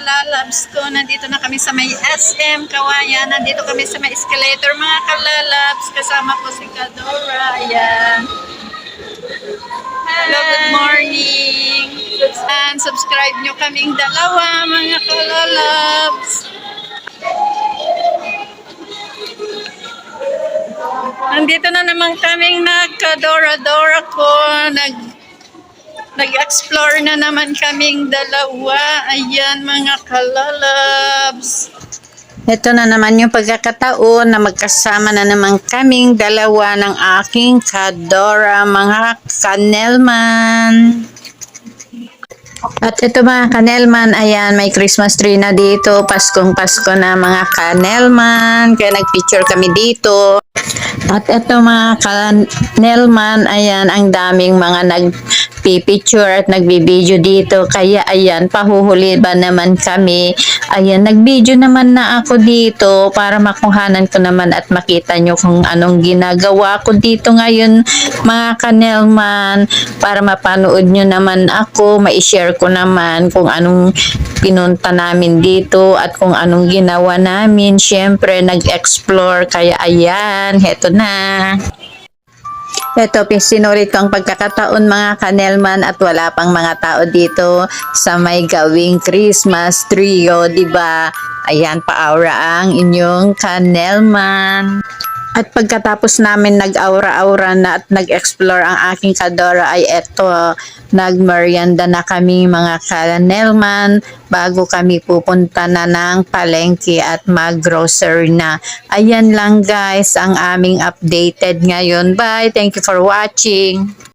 kalalabs ko. Nandito na kami sa may SM Kawayan. Nandito kami sa may escalator mga kalalabs. Kasama ko si Kadora. Ayan. Hello, good morning. And subscribe nyo kaming dalawa mga kalalabs. Nandito na naman kaming nagkadora-dora ko. Nag-explore na naman kaming dalawa. Ayan mga kalalabs. Ito na naman yung pagkakataon na magkasama na naman kaming dalawa ng aking kadora, mga kanelman. At ito mga kanelman, ayan, may Christmas tree na dito. Paskong Pasko na mga kanelman. Kaya nagpicture kami dito. At ito mga kanelman, ayan, ang daming mga nagpipicture at nagbibideo dito. Kaya ayan, pahuhuli ba naman kami. Ayan, nagbideo naman na ako dito para makuhanan ko naman at makita nyo kung anong ginagawa ko dito ngayon mga kanelman. Para mapanood nyo naman ako, ma-share ko naman kung anong pinunta namin dito at kung anong ginawa namin. Siyempre, nag-explore. Kaya ayan, heto na. Ito, sinulit ko ang pagkakataon mga kanelman at wala pang mga tao dito sa may gawing Christmas trio, diba? Ayan, pa-aura ang inyong kanelman. At pagkatapos namin nag-aura-aura na at nag-explore ang aking kadora ay eto, nag-merienda na kami mga kanelman bago kami pupunta na ng palengke at mag-grocery na. Ayan lang guys ang aming updated ngayon. Bye! Thank you for watching!